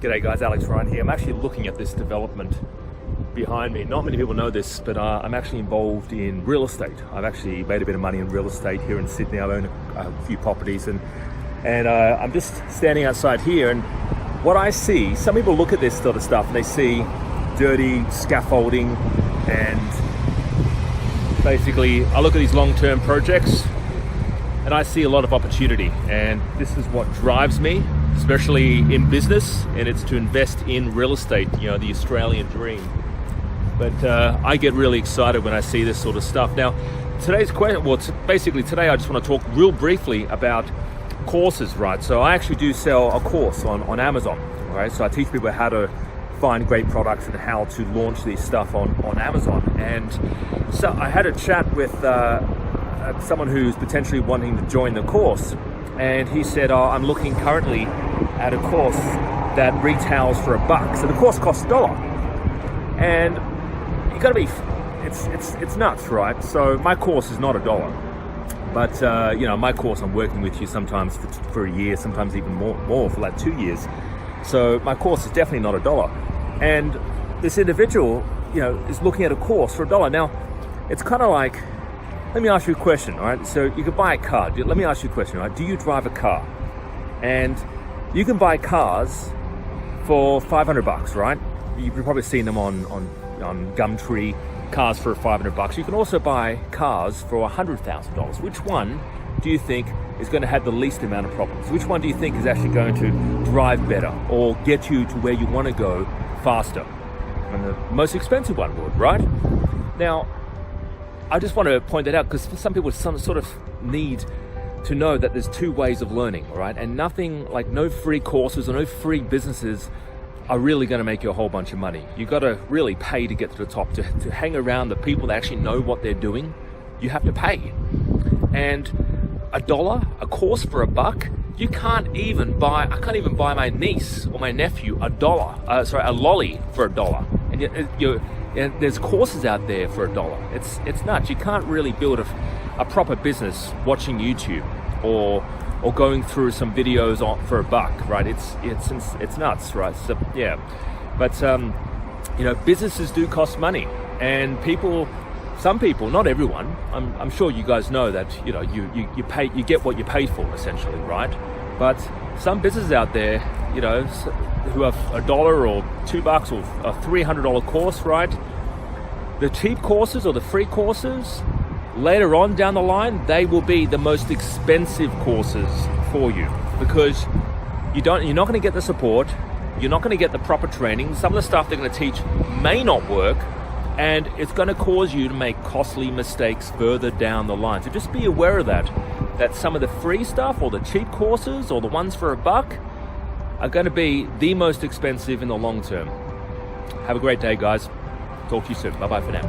G'day guys, Alex Ryan here. I'm actually looking at this development behind me. Not many people know this, but I'm actually involved in real estate. I've actually made a bit of money in real estate here in Sydney. I own a few properties and I'm just standing outside here, and what I see, some people look at this sort of stuff and they see dirty scaffolding, and basically I look at these long-term projects and I see a lot of opportunity, and this is what drives me, especially in business, and it's to invest in real estate, you know, the Australian dream. But I get really excited when I see this sort of stuff. Now, today's question, basically today I just want to talk real briefly about courses, right? So I actually do sell a course on Amazon, right? So I teach people how to find great products and how to launch these stuff on Amazon. And so I had a chat with someone who's potentially wanting to join the course, and he said, I'm looking currently at a course that retails for $1. So the course costs $1. And you gotta be, it's nuts, right? So my course is not $1. But you know, my course, I'm working with you sometimes for a year, sometimes even more for like 2 years. So my course is definitely not $1. And this individual, you know, is looking at a course for $1. Now, it's kind of like, let me ask you a question, all right? So you could buy a car. Let me ask you a question, all right? Do you drive a car? And you can buy cars for $500, right? You've probably seen them on Gumtree, cars for $500. You can also buy cars for $100,000. Which one do you think is going to have the least amount of problems? Which one do you think is actually going to drive better or get you to where you want to go faster? And the most expensive one would, right? Now, I just want to point that out because for some people, some sort of need to know that there's two ways of learning, right? And nothing, like no free courses or no free businesses are really going to make you a whole bunch of money. You got to really pay to get to the top, to hang around the people that actually know what they're doing. You have to pay. And $1, a course for $1, you can't even buy, I can't even buy my niece or my nephew a lolly for $1. And there's courses out there for $1. It's nuts. You can't really build a proper business watching YouTube or going through some videos for $1, right? It's nuts, right? So yeah, but you know, businesses do cost money, and some people, not everyone. I'm sure you guys know that, you know, you get what you pay for, essentially, right? But some businesses out there, you know, who have $1 or $2 or a $300 course, right? The cheap courses or the free courses, later on down the line, they will be the most expensive courses for you, because you're not going to get the support, you're not going to get the proper training. Some of the stuff they're going to teach may not work, and it's going to cause you to make costly mistakes further down the line. So just be aware of that some of the free stuff or the cheap courses or the ones for $1 are going to be the most expensive in the long term. Have a great day, guys. Talk to you soon. Bye-bye for now.